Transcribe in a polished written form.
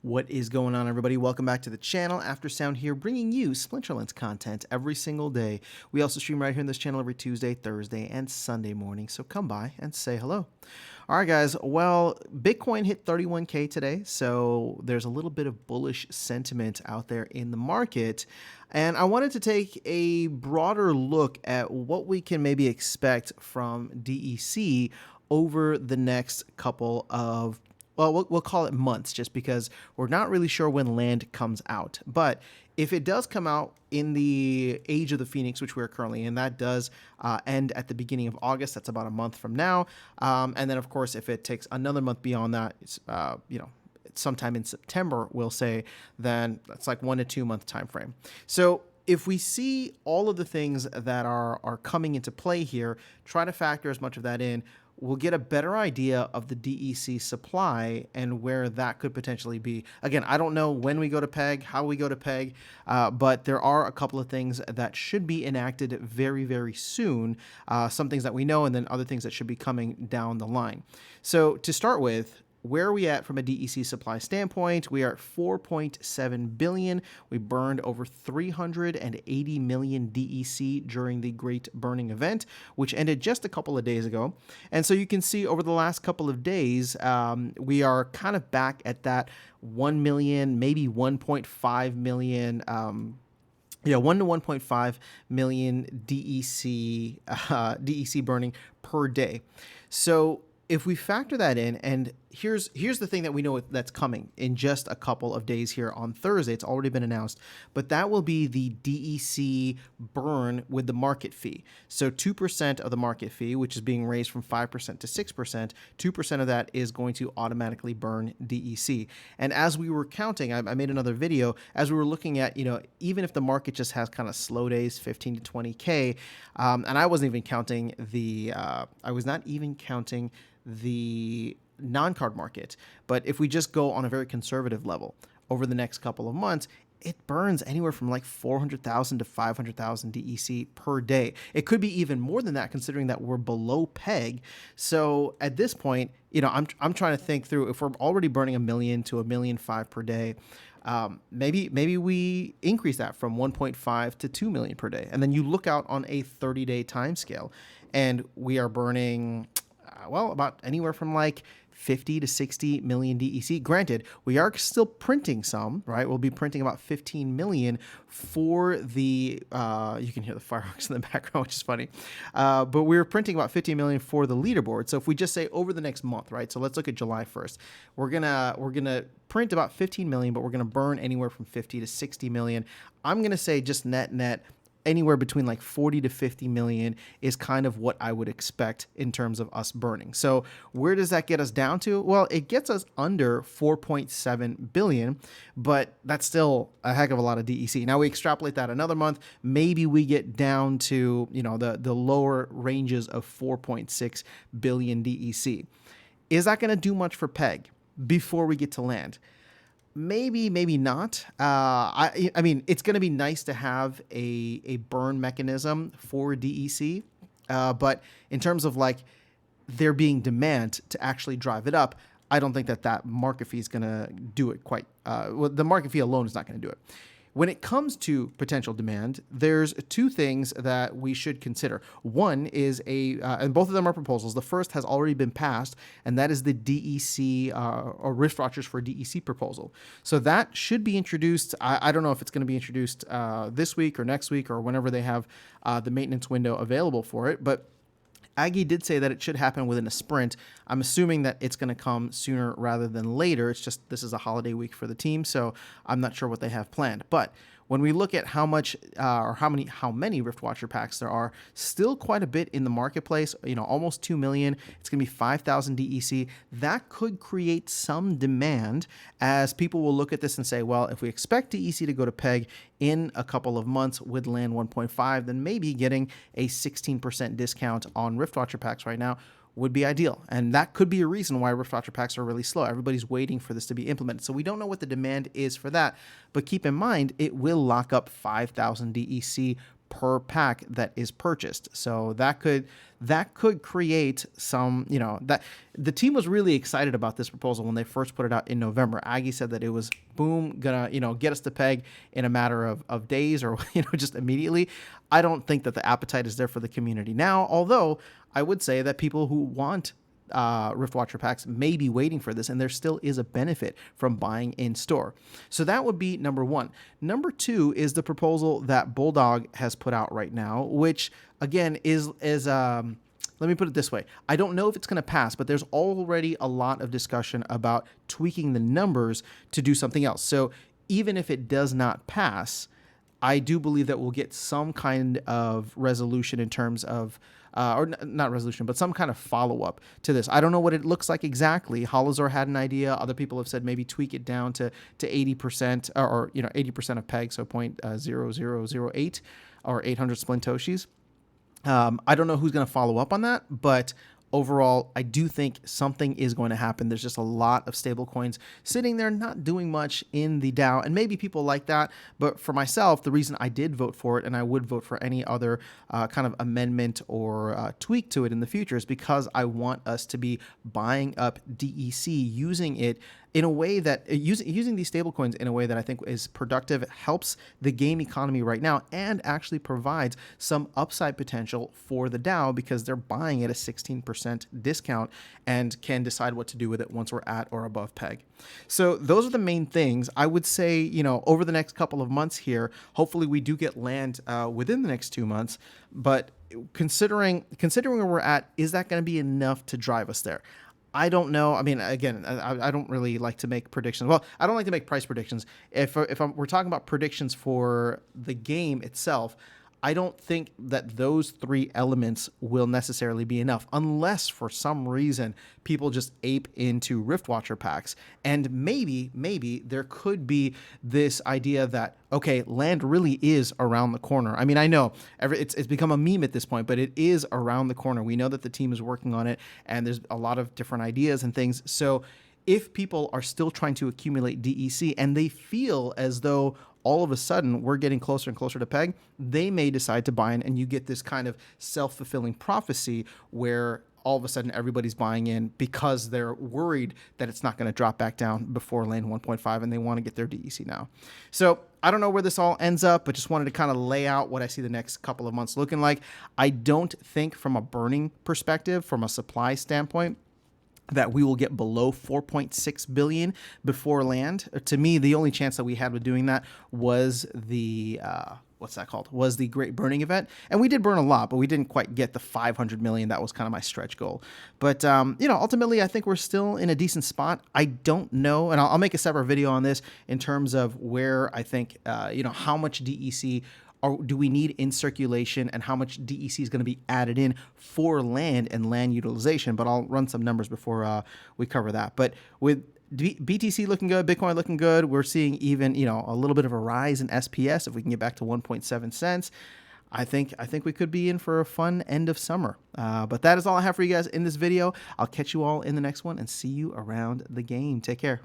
What is going on, everybody? Welcome back to the channel. Aftersound here, bringing you Splinterlands content every single day. We also stream right here on this channel every Tuesday, Thursday, and Sunday morning, so come by and say hello. All right, guys. Well, Bitcoin hit 31K today, so there's a little bit of bullish sentiment out there in the market. And I wanted to take a broader look at what we can maybe expect from DEC over the next couple of we'll call it months, just because we're not really sure when land comes out. But if it does come out in the Age of the Phoenix, which we're currently in, that does end at the beginning of August. That's about a month from now. And then, of course, if it takes another month beyond that, it's, sometime in September, we'll say, then that's like 1 to 2 month time frame. So if we see all of the things that are coming into play here, try to factor as much of that in, we'll get a better idea of the DEC supply and where that could potentially be. Again, I don't know when we go to PEG, how we go to PEG, but there are a couple of things that should be enacted very, very soon. Some things that we know, and then other things that should be coming down the line. So to start with, where are we at from a DEC supply standpoint? We are at 4.7 billion. We burned over 380 million DEC during the Great Burning Event, which ended just a couple of days ago. And so you can see over the last couple of days, we are kind of back at that 1 million, maybe 1.5 million, 1 to 1.5 million DEC burning per day. So if we factor that in, and here's the thing that we know that's coming in just a couple of days here on Thursday. It's already been announced, but that will be the DEC burn with the market fee. So 2% of the market fee, which is being raised from 5% to 6%, 2% of that is going to automatically burn DEC. And as we were counting, I made another video, as we were looking at, even if the market just has kind of slow days, 15 to 20K, and I wasn't even counting the non-card market. But if we just go on a very conservative level over the next couple of months, it burns anywhere from like 400,000 to 500,000 DEC per day. It could be even more than that, considering that we're below PEG. So at this point, I'm trying to think through, if we're already burning 1 million to 1.5 million per day, maybe we increase that from 1.5 to 2 million per day. And then you look out on a 30-day time scale, and we are burning about anywhere from like 50 to 60 million DEC. Granted, we are still printing some, right? We'll be printing about 15 million for the, you can hear the fireworks in the background, which is funny. But we're printing about 15 million for the leaderboard. So if we just say over the next month, right? So let's look at July 1st. We're gonna print about 15 million, but we're gonna burn anywhere from 50 to 60 million. I'm gonna say just net anywhere between like 40 to 50 million is kind of what I would expect in terms of us burning. So where does that get us down to? Well, it gets us under 4.7 billion, but that's still a heck of a lot of DEC. Now we extrapolate that another month, maybe we get down to, the lower ranges of 4.6 billion DEC. Is that going to do much for PEG before we get to land? Maybe not. I mean, it's going to be nice to have a burn mechanism for DEC, but in terms of like there being demand to actually drive it up, I don't think that market fee is going to do it quite. The market fee alone is not going to do it. When it comes to potential demand, there's two things that we should consider. One is and both of them are proposals. The first has already been passed, and that is the DEC or Riftwatchers for DEC proposal. So that should be introduced. I don't know if it's going to be introduced this week or next week or whenever they have the maintenance window available for it, but Aggie did say that it should happen within a sprint. I'm assuming that it's going to come sooner rather than later. It's just this is a holiday week for the team, so I'm not sure what they have planned. But when we look at how much or how many Riftwatcher packs there are, still quite a bit in the marketplace. Almost 2 million. It's going to be 5,000 DEC. That could create some demand, as people will look at this and say, well, if we expect DEC to go to PEG in a couple of months with land 1.5, then maybe getting a 16% discount on Riftwatcher packs right now would be ideal. And that could be a reason why Riftwatcher packs are really slow. Everybody's waiting for this to be implemented. So we don't know what the demand is for that. But keep in mind, it will lock up 5,000 DEC per pack that is purchased. So that could create some, that the team was really excited about this proposal when they first put it out in November. Aggie said that it was boom, gonna, get us to peg in a matter of days or, just immediately. I don't think that the appetite is there for the community now, although I would say that people who want Riftwatcher packs may be waiting for this, and there still is a benefit from buying in store. So that would be number one. Number two is the proposal that Bulldog has put out right now, which again is let me put it this way. I don't know if it's going to pass, but there's already a lot of discussion about tweaking the numbers to do something else. So even if it does not pass, I do believe that we'll get some kind of resolution in terms of, not resolution, but some kind of follow-up to this. I don't know what it looks like exactly. Holozor had an idea. Other people have said maybe tweak it down to 80% or 80% of peg, so 0.0008 or 800 Splintoshis. I don't know who's going to follow up on that, but overall, I do think something is going to happen. There's just a lot of stable coins sitting there not doing much in the DAO, and maybe people like that. But for myself, the reason I did vote for it, and I would vote for any other kind of amendment or tweak to it in the future, is because I want us to be buying up DEC, using it in a way that using these stablecoins in a way that I think is productive, helps the game economy right now, and actually provides some upside potential for the DAO because they're buying at a 16% discount and can decide what to do with it once we're at or above peg. So those are the main things. I would say, over the next couple of months here, hopefully we do get land within the next 2 months, but considering where we're at, is that going to be enough to drive us there? I don't know. I mean, again, I don't really like to make predictions. Well, I don't like to make price predictions. If we're talking about predictions for the game itself, I don't think that those three elements will necessarily be enough unless for some reason people just ape into Riftwatcher packs. And maybe there could be this idea that, okay, land really is around the corner. I mean, I know it's become a meme at this point, but it is around the corner. We know that the team is working on it, and there's a lot of different ideas and things. So if people are still trying to accumulate DEC and they feel as though all of a sudden we're getting closer and closer to peg, they may decide to buy in, and you get this kind of self-fulfilling prophecy where all of a sudden everybody's buying in because they're worried that it's not going to drop back down before lane 1.5 and they want to get their DEC now. So I don't know where this all ends up, but just wanted to kind of lay out what I see the next couple of months looking like. I don't think from a burning perspective, from a supply standpoint, that we will get below 4.6 billion before land. To me, the only chance that we had with doing that was the was the Great Burning Event, and we did burn a lot, but we didn't quite get the 500 million. That was kind of my stretch goal. But ultimately, I think we're still in a decent spot. I don't know, and I'll make a separate video on this in terms of where I think how much DEC or do we need in circulation and how much DEC is going to be added in for land and land utilization. But I'll run some numbers before we cover that. But with BTC looking good, Bitcoin looking good, we're seeing even, a little bit of a rise in SPS. If we can get back to 1.7 cents, I think we could be in for a fun end of summer. But that is all I have for you guys in this video. I'll catch you all in the next one and see you around the game. Take care.